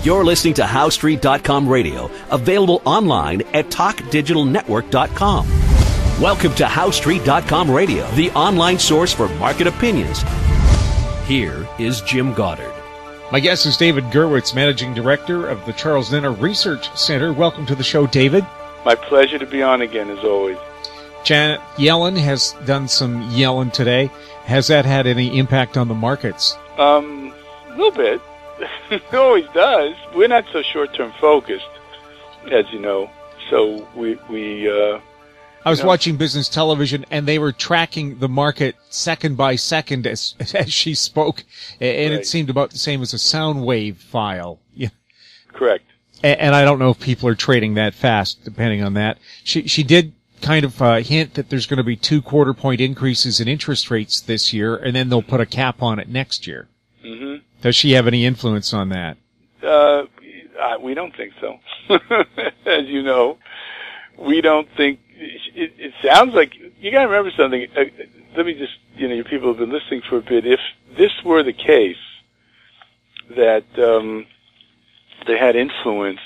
You're listening to HowStreet.com radio, available online at TalkDigitalNetwork.com. Welcome to HowStreet.com radio, the online source for market opinions. Here is Jim Goddard. My guest is David Gurwitz, Managing Director of the Charles Nenner Research Center. Welcome to the show, David. My pleasure to be on again, as always. Janet Yellen has done some yelling today. Has that had any impact on the markets? A little bit. It always does. We're not so short-term focused, as you know. So I was watching business television, and they were tracking the market second by second as she spoke, and right. It seemed about the same as a sound wave file. Yeah. Correct. And I don't know if people are trading that fast, depending on that. She did kind of hint that there's going to be 2 quarter-point increases in interest rates this year, and then they'll put a cap on it next year. Mm-hmm. Does she have any influence on that? We don't think so. As you know, we don't think. It sounds like you got to remember something. Let me just, you people have been listening for a bit. If this were the case, that they had influence,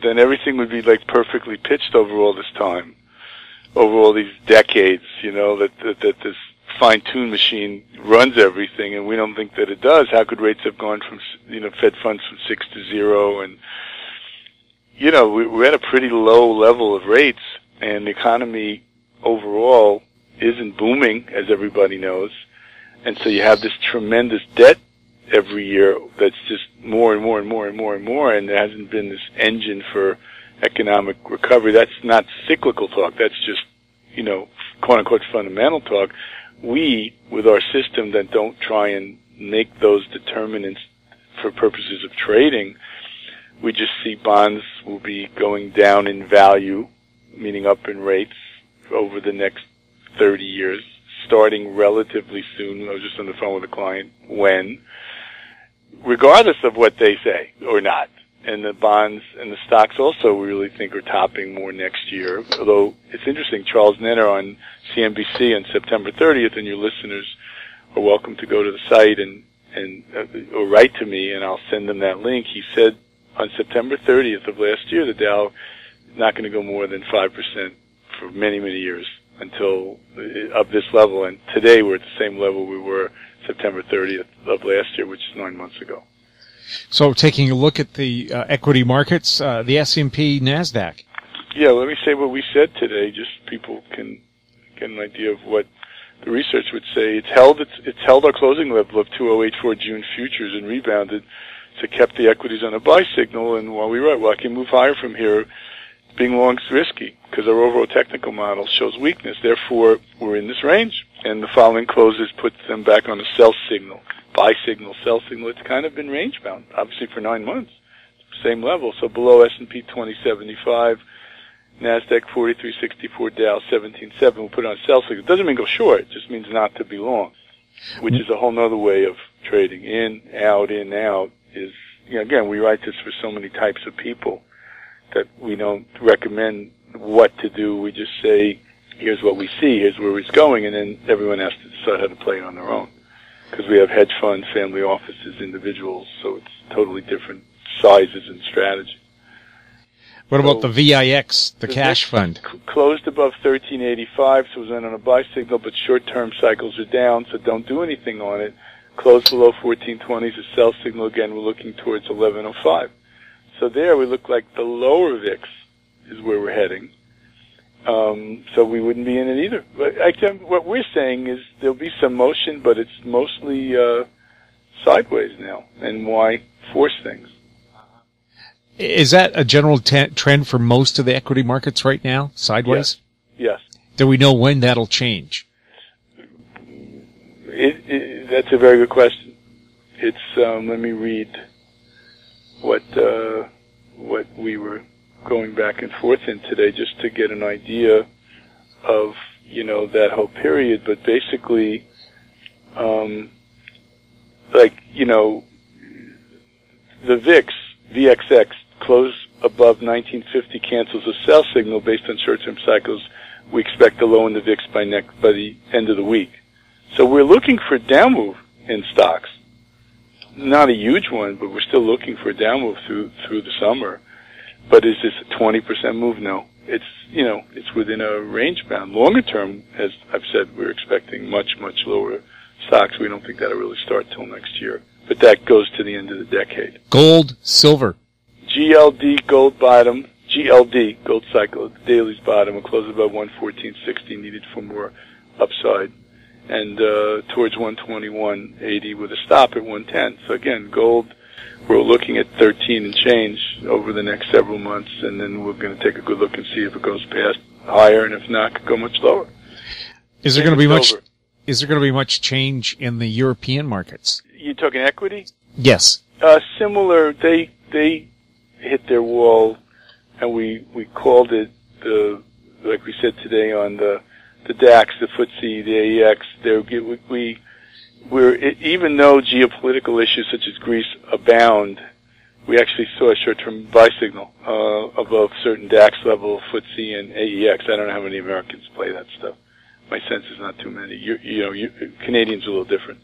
then everything would be like perfectly pitched over all this time, over all these decades. That this fine-tuned machine runs everything, and we don't think that it does. How could rates have gone from Fed funds from 6 to 0, and we're at a pretty low level of rates, and the economy overall isn't booming, as everybody knows, and so you have this tremendous debt every year that's just more and more and more and more and more, and there hasn't been this engine for economic recovery. That's not cyclical talk. That's just, quote-unquote fundamental talk. We, with our system that don't try and make those determinants for purposes of trading, we just see bonds will be going down in value, meaning up in rates, over the next 30 years, starting relatively soon. I was just on the phone with a client, regardless of what they say or not. And the bonds and the stocks also we really think are topping more next year. Although it's interesting, Charles Nenner on CNBC on September 30th, and your listeners are welcome to go to the site or write to me, and I'll send them that link. He said on September 30th of last year, the Dow is not going to go more than 5% for many, many years until of this level. And today we're at the same level we were September 30th of last year, which is 9 months ago. So taking a look at the equity markets, the S&P, NASDAQ. Yeah, let me say what we said today, just people can get an idea of what the research would say. It's held our closing level of 2084 June futures and rebounded, so kept the equities on a buy signal. And while we were, I can move higher from here. Being long is risky because our overall technical model shows weakness. Therefore, we're in this range, and the following closes puts them back on a sell signal. Buy signal, sell signal. It's kind of been range bound, obviously for 9 months. Same level. So below S&P 2075, NASDAQ 4364, Dow 177. We'll put on sell signal. It doesn't mean go short. It just means not to be long, which is a whole nother way of trading. In, out is, again, we write this for so many types of people that we don't recommend what to do. We just say, here's what we see, here's where it's going, and then everyone has to decide how to play it on their own. Because we have hedge funds, family offices, individuals, so it's totally different sizes and strategy. What about the VIX, the cash fund? Closed above 1385, so it was on a buy signal, but short-term cycles are down, so don't do anything on it. Closed below 1420 is a sell signal. Again, we're looking towards 1105. So there we look like the lower VIX is where we're heading. So we wouldn't be in it either. But actually, what we're saying is there'll be some motion, but it's mostly sideways now. And why force things? Is that a general trend for most of the equity markets right now? Sideways? Yes. Do we know when that'll change? That's a very good question. It's let me read what we were going back and forth in today just to get an idea of, that whole period. But basically, the VIX, VXX, close above 1950 cancels a sell signal based on short-term cycles. We expect a low in the VIX by the end of the week. So we're looking for down move in stocks. not a huge one, but we're still looking for a down move through the summer. But is this a 20% move? No. It's, it's within a range bound. Longer term, as I've said, we're expecting much, much lower stocks. We don't think that'll really start till next year. But that goes to the end of the decade. Gold, silver. GLD, gold bottom. GLD, gold cycle, the daily's bottom. We'll close about 114.60, needed for more upside. And towards 121.80 with a stop at 110. So again, gold, we're looking at 13 and change over the next several months, and then we're going to take a good look and see if it goes past higher, and if not, could go much lower. Is there going to be much change in the European markets? You talking equity? Yes. Similar. They hit their wall, and we called it like we said today on the DAX, the FTSE, the AEX. We're even though geopolitical issues such as Greece abound, we actually saw a short-term buy signal above certain DAX level, FTSE and AEX. I don't know how many Americans play that stuff. My sense is not too many. Canadians are a little different.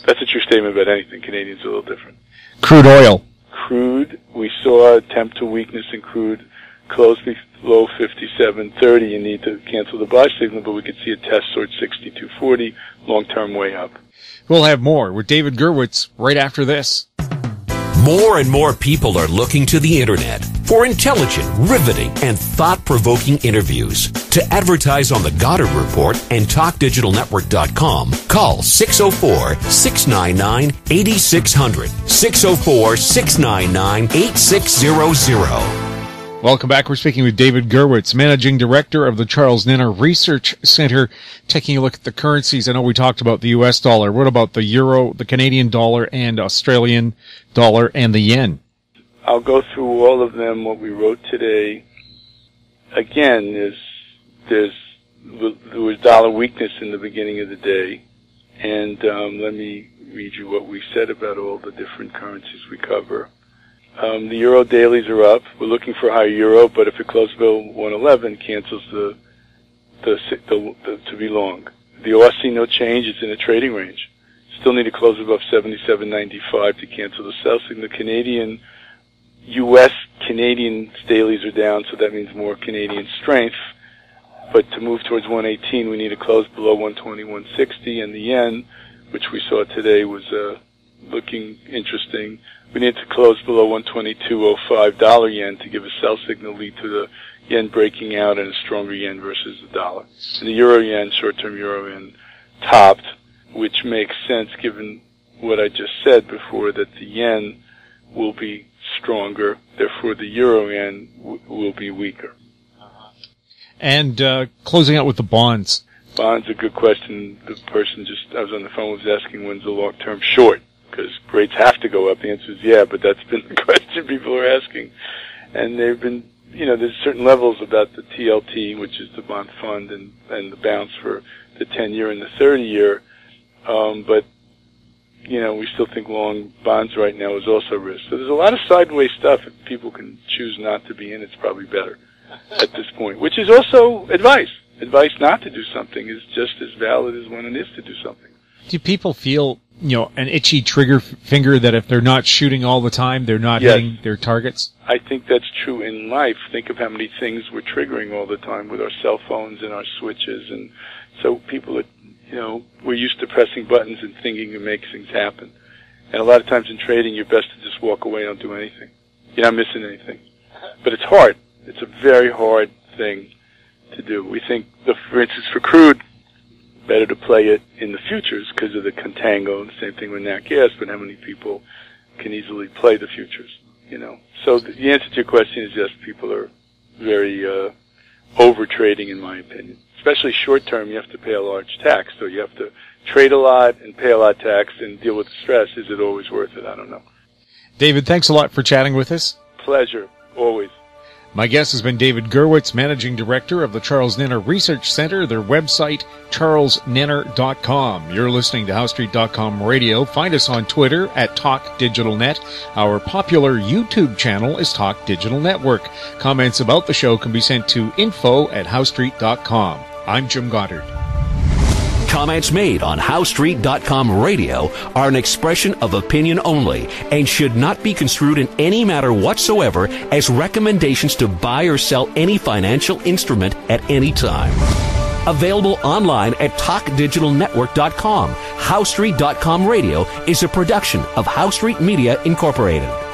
That's a true statement about anything. Canadians are a little different. Crude oil. Crude, we saw a attempt to weakness in crude, close below 57.30. You need to cancel the buy signal, but we could see a test towards 62.40, long-term way up. We'll have more with David Gurwitz right after this. More and more people are looking to the Internet for intelligent, riveting, and thought-provoking interviews. To advertise on the Goddard Report and TalkDigitalNetwork.com, call 604-699-8600, 604-699-8600. Welcome back. We're speaking with David Gurwitz, Managing Director of the Charles Nenner Research Center, taking a look at the currencies. I know we talked about the U.S. dollar. What about the euro, the Canadian dollar, and Australian dollar, and the yen? I'll go through all of them, what we wrote today. Again, there was dollar weakness in the beginning of the day. And let me read you what we said about all the different currencies we cover. The euro dailies are up. We're looking for a higher euro, but if it closes below 111, cancels to be long. The Aussie, no change. It's in a trading range. Still need to close above 77.95 to cancel the sell signal. The U.S. Canadian dailies are down, so that means more Canadian strength. But to move towards 118, we need to close below 121.60, and the yen, which we saw today, was looking interesting. We need to close below 122.05 dollar yen to give a sell signal, lead to the yen breaking out and a stronger yen versus the dollar. And the euro yen, short-term euro yen, topped, which makes sense given what I just said before, that the yen will be stronger, therefore the euro yen will be weaker. And closing out with the bonds. Bonds, a good question. The person I was on the phone, was asking when's the long-term short, because rates have to go up. The answer is yeah, but that's been the question people are asking. And they've been, there's certain levels about the TLT, which is the bond fund, and the bounce for the 10-year and the 30-year. But, we still think long bonds right now is also risk. So there's a lot of sideways stuff. If people can choose not to be in, it's probably better at this point, which is also advice. Advice not to do something is just as valid as when it is to do something. Do people feel, an itchy trigger finger that if they're not shooting all the time, they're not hitting their targets? I think that's true in life. Think of how many things we're triggering all the time with our cell phones and our switches. And so people are, we're used to pressing buttons and thinking it makes things happen. And a lot of times in trading, you're best to just walk away and don't do anything. You're not missing anything. But it's hard. It's a very hard thing to do. We think, for instance, for crude, better to play it in the futures because of the contango, and the same thing with nat gas, but how many people can easily play the futures, So the answer to your question is yes, people are very over trading, in my opinion. Especially short term, you have to pay a large tax, so you have to trade a lot and pay a lot of tax and deal with the stress. Is it always worth it? I don't know. David, thanks a lot for chatting with us. Pleasure, always. My guest has been David Gurwitz, Managing Director of the Charles Nenner Research Center, their website, charlesnenner.com. You're listening to HowStreet.com radio. Find us on Twitter at TalkDigitalNet. Our popular YouTube channel is Talk Digital Network. Comments about the show can be sent to info@HowStreet.com. I'm Jim Goddard. Comments made on HowStreet.com radio are an expression of opinion only and should not be construed in any matter whatsoever as recommendations to buy or sell any financial instrument at any time. Available online at TalkDigitalNetwork.com. HowStreet.com radio is a production of HowStreet Media Incorporated.